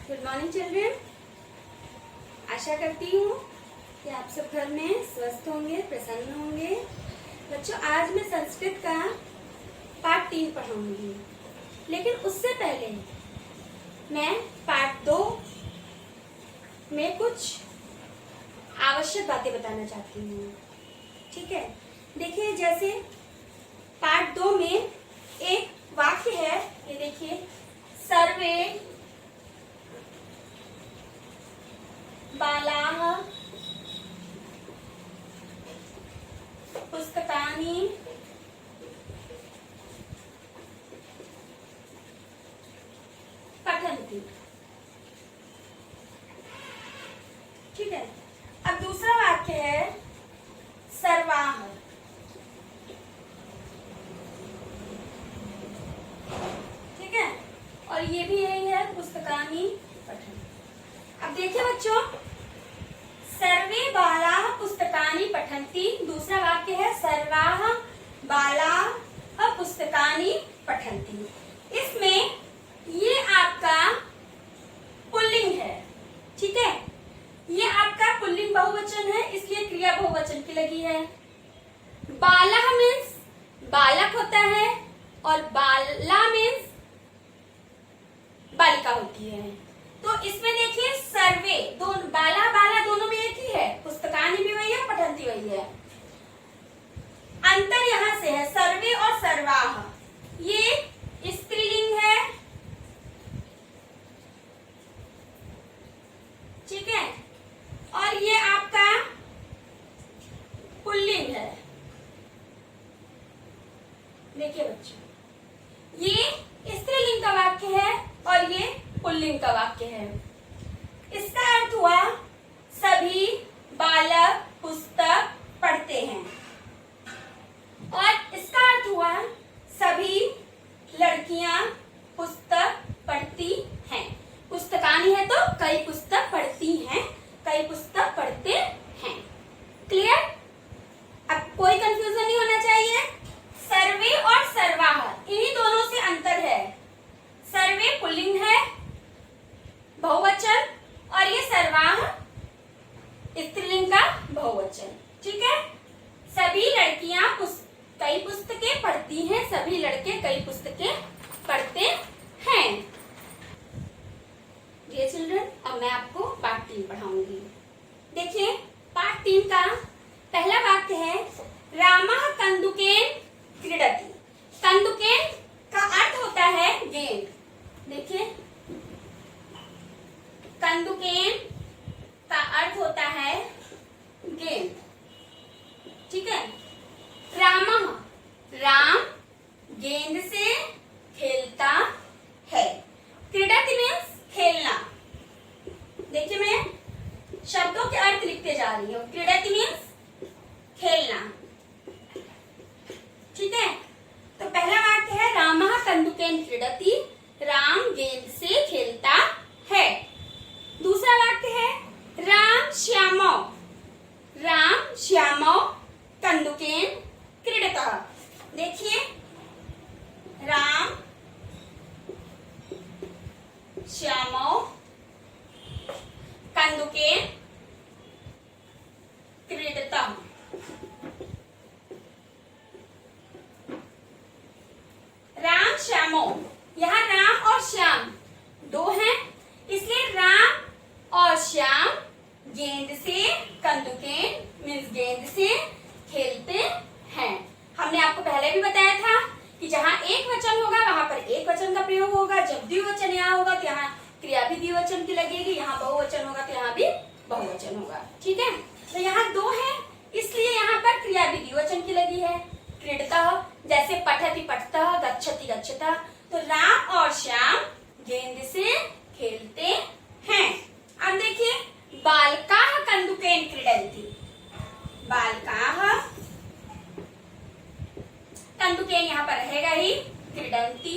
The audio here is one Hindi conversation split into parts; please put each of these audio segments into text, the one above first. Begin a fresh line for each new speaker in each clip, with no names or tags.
Good morning children. आशा करती हूँ कि आप सब घर में स्वस्थ होंगे, प्रसन्न होंगे। बच्चों, आज मैं संस्कृत का पाठ 3 पढ़ाऊंगी, लेकिन उससे पहले मैं पाठ 2 में कुछ आवश्यक बातें बताना चाहती हूँ। ठीक है, देखिए जैसे पाठ 2 में एक वाक्य है, ये देखिए, सर्वे बालाः पुस्तकानि पठन्ति। ठीक है, अब दूसरा वाक्य है सर्वाः। ठीक है, और ये भी यही है, पुस्तकानि पठन्ति। अब देखिए बच्चों, सर्वे बालाः पुस्तकानि पठन्ति, दूसरा वाक्य है सर्वाः बालाः पुस्तकानि पठन्ति। इसमें ये आपका पुल्लिंग है। ठीक है, ये आपका पुल्लिंग बहुवचन है, इसलिए क्रिया बहुवचन की लगी है। बालाः मीन्स बालक होता है और बाला मीन्स बालिका होती है। तो इसमें देखिए सर्वे, दोनों बाला बाला दोनों में एक ही है, पुस्तकानि भी वही है, पठन्ति वही है। अंतर यहां से है, सर्वे और सर्वाः, ये स्त्रीलिंग है। ठीक है, और ये आपका पुल्लिंग है। देखिए बच्चों, ये स्त्रीलिंग का वाक्य है और ये पुल्लिंग का वाक्य है। इसका अर्थ हुआ सभी बालक पुस्तक पढ़ते हैं, और इसका अर्थ हुआ सभी लड़कियां पुस्तक पढ़ती हैं। पुस्तकानि है तो कई पुस्तक पढ़ती हैं, कई पुस्तक पढ़ते हैं। क्लियर? अब कोई कंफ्यूजन नहीं होना चाहिए। सर्वे और सर्वाः, इन्हीं दोनों से अंतर है। सर्वे पुल्लिंग है, बहुवचन, और ये सर्वाः स्त्रीलिंग का बहुवचन। ठीक है, सभी लड़कियां कई पुस्तकें पढ़ती हैं, सभी लड़के कई पुस्तकें पढ़ते हैं। डियर चिल्ड्रन, अब मैं आपको पाठ 3 पढ़ाऊंगी। देखिए, पाठ 3 का पहला वाक्य है रामः कन्दुकेन क्रीडति। कन्दुकेन का अर्थ होता है गेंद। देखिए, कन्दुकेन का अर्थ होता है गेंद। ठीक है, रामः, राम गेंद से खेलता है। क्रीडति मीन्स खेलना। देखिए, मैं शब्दों के अर्थ लिखते जा रही हूँ। क्रीडति मीन्स खेलना। ठीक है, तो पहला वाक्य है रामः कन्दुकेन क्रीडति, राम गेंद से खेलता है। दूसरा वाक्य है राम श्यामौ कन्दुकेन क्रीडतः। देखिए, राम श्यामौ कन्दुकेन क्रीडतः। राम श्यामौ, यहाँ राम और श्याम 2 हैं, इसलिए राम और श्याम गेंद से, कन्दुकेन मीन्स गेंद से खेलते हैं। हमने आपको पहले भी बताया था कि जहाँ एक वचन होगा वहां पर एक वचन का प्रयोग होगा, जब द्विवचन यहाँ होगा तो यहाँ क्रिया भी द्विवचन की लगेगी, यहाँ बहुवचन होगा तो यहाँ भी बहुवचन होगा। ठीक है, तो यहाँ 2 है, इसलिए यहाँ पर क्रिया भी द्विवचन की लगी है। क्रीडतः, जैसे पठति पठतः, गच्छति गच्छतः। तो राम और श्याम गेंद से खेलते हैं। अब देखिए, बालकाः कन्दुकेन क्रीडन्ति। बालकाः, कन्दुकेन यहाँ पर रहेगा ही, क्रीडन्ति।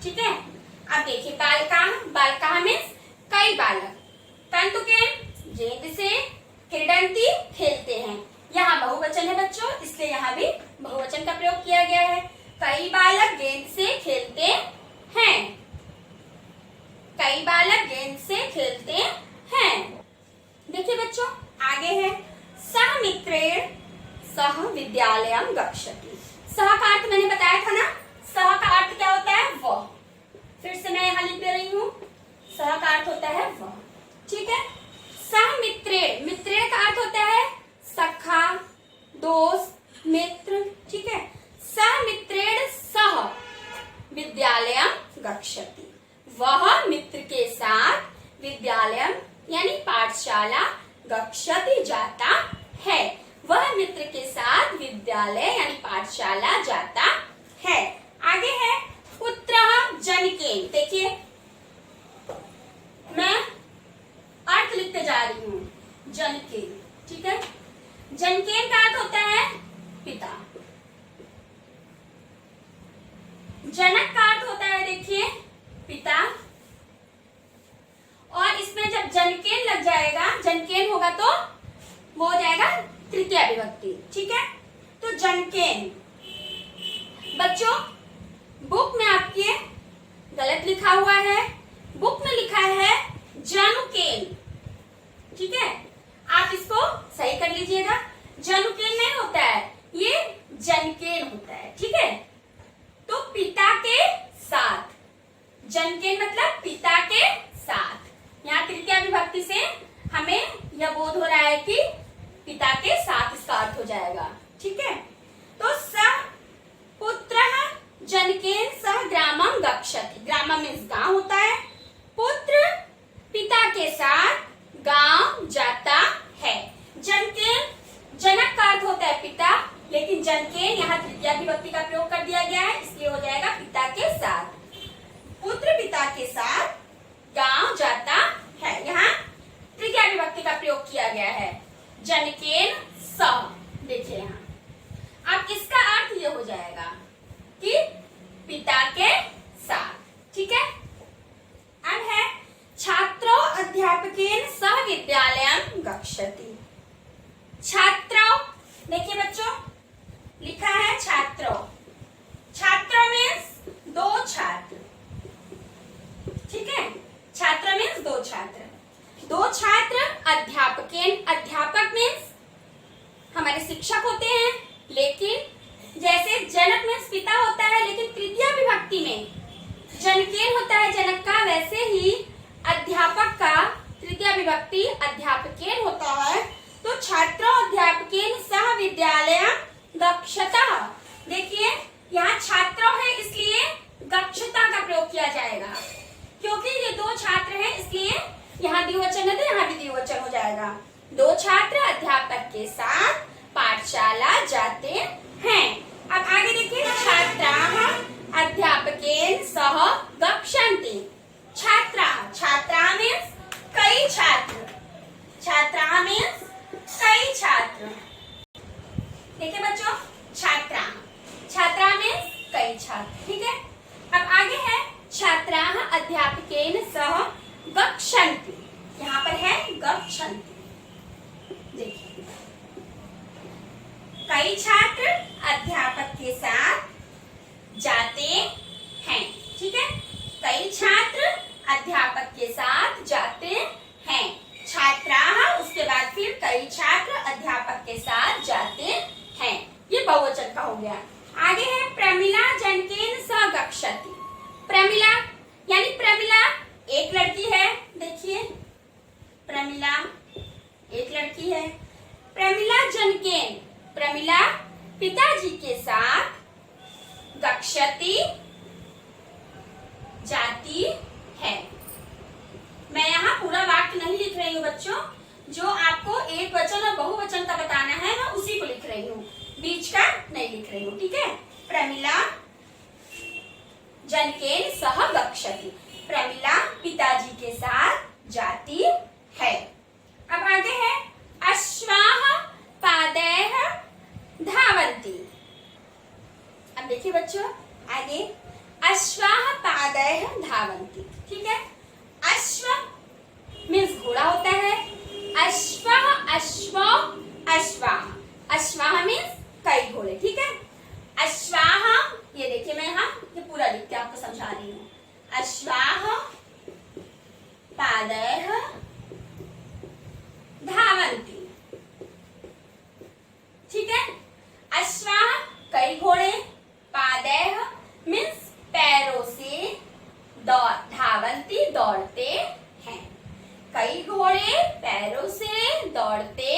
ठीक है, अब देखिए, बालकाः मीन्स कई बालक, कन्दुकेन गेंद से, क्रीडन्ति खेलते हैं। यहाँ बहुवचन है बच्चों, इसलिए यहाँ भी बहुवचन का प्रयोग किया गया है। कई बालक गेंद से खेलते हैं। विद्यालयम गच्छति। सह का अर्थ मैंने बताया था ना, सह का अर्थ क्या होता है? वह। फिर से मैं यहाँ लिख दे रही हूँ, सह का अर्थ होता है वह। ठीक है। सह मित्रेण, मित्रेण का अर्थ होता है सखा, दोस्त, मित्र। ठीक है। सह मित्रेण सह विद्यालयम गच्छति, वह मित्र के साथ विद्यालयम यानी पाठशाला गच्छति जाता है, वह मित्र के साथ विद्यालय यानी पाठशाला जाता है। आगे है पुत्रः जनकेन। देखिए मैं अर्थ लिखते जा रही हूँ, जनकेन। ठीक है। जनकेन का अर्थ होता है पिता। जनक का अर्थ होता है देखिए पिता, और इसमें जब जनकेन लग जाएगा, जनकेन होगा तो वो हो जाएगा तृतीया विभक्ति। ठीक है। तो जनकेन, बच्चों बुक में आपके गलत लिखा हुआ है, बुक में लिखा है जनुकेन। ठीक है। आप इसको सही कर लीजिएगा, जनुकेन नहीं होता है, ये जनकेन होता है। ठीक है। तो पिता के साथ, जनकेन मतलब पिता के साथ। यहाँ तृतीया विभक्ति से हमें यह बोध हो रहा है कि पिता के साथ इसका अर्थ हो जाएगा। ठीक है। तो सह पुत्रः जनकेन सह ग्रामम गच्छति। ग्रामम मीन्स गांव होता है। पुत्र पिता के साथ गांव जाता है। जनकेन, जनक का अर्थ होता है पिता, लेकिन जनकेन यहाँ तृतीया विभक्ति का प्रयोग कर दिया गया है, इसलिए हो जाएगा पिता के साथ। पुत्र पिता के साथ गांव जाता है, यहाँ तृतीया विभक्ति का प्रयोग किया गया है। जनकेन सह, देखिए यहाँ अब इसका अर्थ ये हो जाएगा कि पिता के साथ। ठीक है। अब है छात्रो अध्यापकेन सह विद्यालयम गच्छति। छात्रों, देखिए बच्चों लिखा है छात्रों, छात्रों मीन्स दो छात्र। ठीक है। छात्र मीन्स दो छात्र, दो छात्र अध्यापकेन, अध्यापक मीन्स हमारे शिक्षक होते हैं, लेकिन जैसे जनक मीन्स पिता होता है, लेकिन तृतीया विभक्ति में जनकेन होता है जनक का, वैसे ही अध्यापक का तृतीया विभक्ति अध्यापकेन होता है। तो छात्रों अध्यापकेन सह विद्यालयम गच्छतः। देखिए यहाँ छात्रों है इसलिए गच्छता का प्रयोग किया जाएगा, क्योंकि ये दो छात्र हैं इसलिए यहाँ द्विवचन है तो यहाँ भी द्विवचन हो जाएगा। दो छात्र अध्यापक के साथ पाठशाला जाते हैं। अब आगे देखिए छात्राः अध्यापकेन सह गच्छन्ति। छात्रा, छात्रा मीन्स कई छात्र, छात्रा मीन्स कई छात्र। देखिए बच्चों छात्रा, छात्रा मीन्स कई छात्र। ठीक है। अब आगे है छात्राः अध्यापकेन सह गच्छन्ति। यहाँ पर है गच्छन्ति। देखिए कई छात्र अध्यापक के साथ जाते हैं। ठीक है। कई छात्र अध्यापक के साथ जाते हैं। छात्राः, उसके बाद फिर कई छात्र अध्यापक के साथ जाते हैं, ये बहुवचन का हो गया। आगे है प्रमिला जनकेन सह गच्छति। प्रमिला यानी प्रमिला एक लड़की है, देखिए प्रमिला एक लड़की है। प्रमिला जनकेन, प्रमिला पिताजी के साथ गच्छति जाती है। मैं यहाँ पूरा वाक्य नहीं लिख रही हूँ बच्चों, जो आपको एक वचन और बहुवचन का बताना है मैं उसी को लिख रही हूँ, बीच का नहीं लिख रही हूँ। ठीक है। प्रमिला जनकेन सह गच्छति, प्रमिला पिताजी के साथ जाती है। अब आगे है अश्वाः पादैः धावन्ति। अब देखिए बच्चों आगे अश्वाः पादैः धावन्ति। ठीक है। अश्व मीन्स घोड़ा होता है, अश्वः अश्व अश्वाः, अश्वाः मीन्स कई घोड़े। ठीक है। अश्वाः, ये देखिए मैं यहाँ ये पूरा लिख के आपको समझा रही हूँ। अश्वाः पादैः धावन्ति। ठीक है। धावन्ति दौड़ते हैं। कई घोड़े पैरों से दौड़ते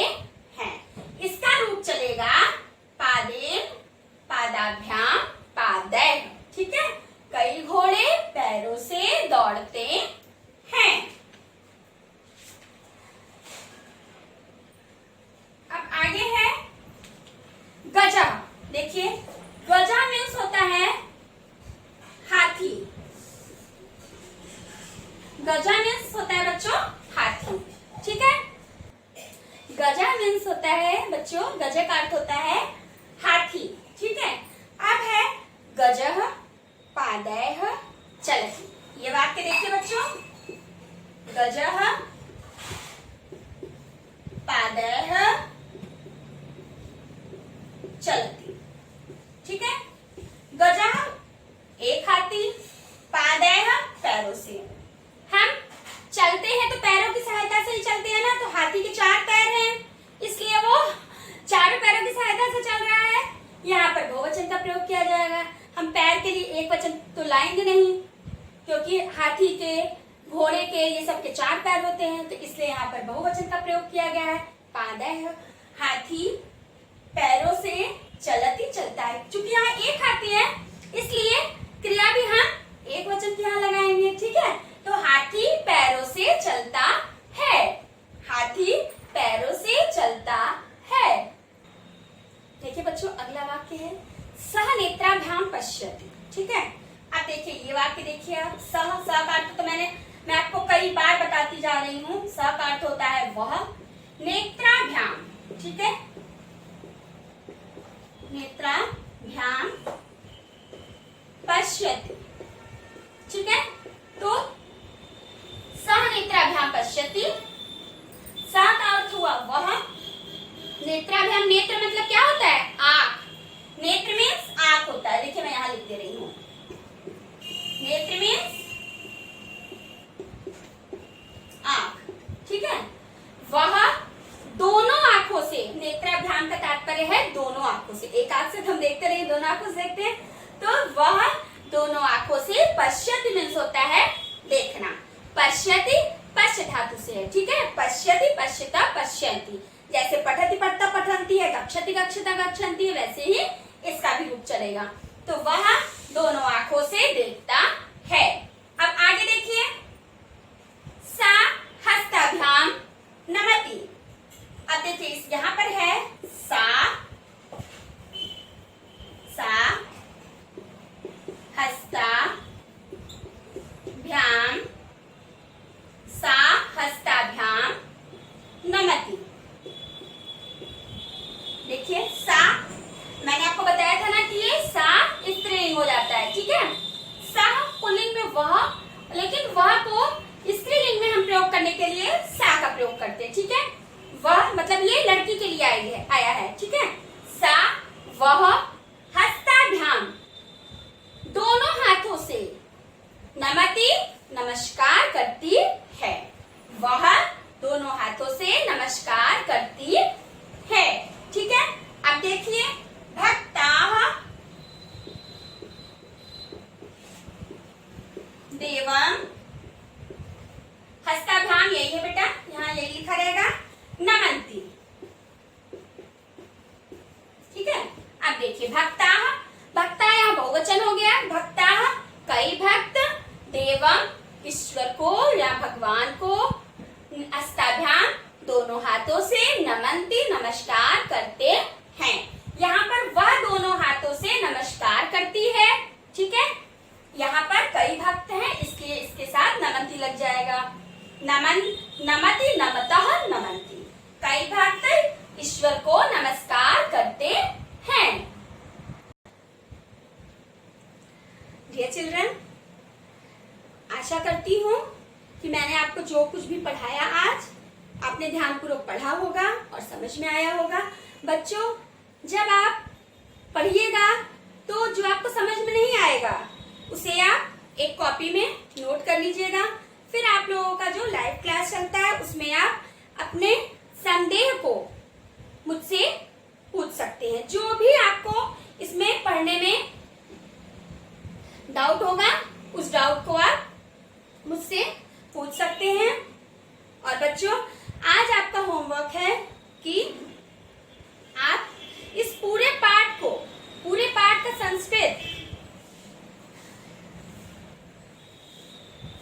हैं। इसका रूप चलेगा पादेन, पादाभ्याम, पादैः। ठीक है, कई घोड़े पैरों से दौड़ते हैं। अब आगे है गजा। देखिए, गजा मीन्स होता है हाथी। गजा मीन्स होता है बच्चों हाथी। ठीक है, गजा मीन्स होता है बच्चों, गज का अर्थ होता है हाथी। ठीक है, अब है गजः पादैः चलति। ये वाक्य देखिए बच्चों, गजः पादैः चलति। ठीक है, गजः एक हाथी, पादैः पैरों से। हम चलते हैं तो पैरों की सहायता से ही चलते हैं ना, तो हाथी के 4 पैर हैं, इसलिए वो चारों पैरों की सहायता से चल रहा है। यहाँ पर बहुवचन का प्रयोग किया जाएगा। हम पैर के लिए एक वचन तो लाएंगे नहीं, क्योंकि हाथी के, घोड़े के, ये सब के 4 पैर होते हैं, तो इसलिए यहाँ पर बहुवचन का प्रयोग किया गया है। पादैः, हाथी पैरों से, चलति चलता है। चूंकि यहाँ एक हाथी है, इसलिए क्रिया भी हम एक वचन की यहाँ लगाएंगे। ठीक है, तो हाथी पैरों से चलता है। हाथी पैरों से चलता है। देखिए बच्चों, अगला वाक्य है सह नेत्राभ्याम पश्यति। ठीक है, अब देखिए ये वाक्य देखिए आप। सह का अर्थ तो मैं आपको कई बार बताती जा रही हूँ। सह का अर्थ होता है वह, नेत्राभ्याम। ठीक है, नेत्राभ्याम पश्यति। ठीक है, तो सह नेत्राभ्याम पश्यति। सह का अर्थ हुआ वह, नेत्राभ्याम, नेत्र मतलब क्या होता है? आंख। नेत्र मीन्स आंख होता है। देखिए मैं यहां लिख दे रही हूं, नेत्र मीन्स आंख। ठीक है, वह दोनों आंखों से, नेत्राभ्याम का तात्पर्य है दोनों आंखों से। एक आंख से हम देखते रहे, दोनों आंखों से देखते हैं, तो वह दोनों आंखों से, पश्यति मीन्स होता है देखना। पश्यति पश्य धातु से है। ठीक है, पश्यति पश्यता पश्यन्ति। जैसे पठति पठता पठन्ति है, गच्छति गच्छता गच्छन्ति है, वैसे ही इसका भी रूप चलेगा। तो वह दोनों आंखों से देखता है। अब आगे देखिए, सा हस्ताभ्याम नमति। अब देखिए यहाँ पर है सा हस्ताभ्याम, सा हस्ताभ्याम नमति। देखिए सा, मैंने आपको बताया था ना कि ये सा स्त्रीलिंग हो जाता है। ठीक है, सा पुल्लिंग में वह, लेकिन वह को स्त्रीलिंग में हम प्रयोग करने के लिए सा का प्रयोग करते हैं। ठीक है, वह मतलब ये लड़की के लिए आया है। ठीक है, सा वह हस्ताभ्याम दोनों हाथों से, नमति नमस्कार करती है। वह दोनों हाथों से नमस्कार करती है। ठीक है, अब देखिए भक्ताः देवं, हस्ताभ्याम यही है बेटा, यहाँ यही लिखा रहेगा, नमन्ति। ठीक है, अब देखिए भक्ताः, भक्ता यहाँ बहुवचन हो गया। भक्ताः कई भक्त, देवम ईश्वर को या भगवान को, हस्ताभ्याम दोनों हाथों से, नमन्ति नमस्कार करते हैं। यहाँ पर वह दोनों हाथों से नमस्कार करती है। ठीक है, यहाँ पर कई भक्त हैं, इसलिए इसके साथ नमन्ति लग जाएगा। नमति नमतः नमन्ति। कई भक्त ईश्वर को नमस्कार करते हैं। डियर चिल्ड्रन, आशा करती हूँ कि मैंने आपको जो कुछ भी पढ़ाया आज आपने ध्यानपूर्वक पढ़ा होगा और समझ में आया होगा। बच्चों, जब आप पढ़िएगा तो जो आपको समझ में नहीं आएगा उसे आप एक कॉपी में नोट कर लीजिएगा। फिर आप लोगों का जो लाइव क्लास चलता है उसमें आप अपने संदेह को मुझसे पूछ सकते हैं। जो भी आपको इसमें पढ़ने में डाउट होगा उस डाउट को आप मुझसे पूछ सकते हैं। और बच्चों, आज आपका होमवर्क है कि आप इस पूरे पाठ का संस्कृत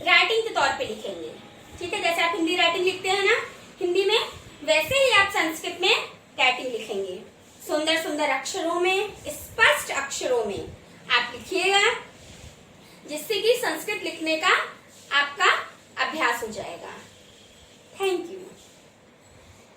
राइटिंग के तौर पे लिखेंगे। ठीक है, जैसे आप हिंदी राइटिंग लिखते हैं ना, हिंदी में वैसे ही आप संस्कृत में राइटिंग लिखेंगे। सुंदर सुंदर अक्षरों में, स्पष्ट अक्षरों में आप लिखिएगा, जिससे कि संस्कृत लिखने का आपका अभ्यास हो जाएगा। Thank you.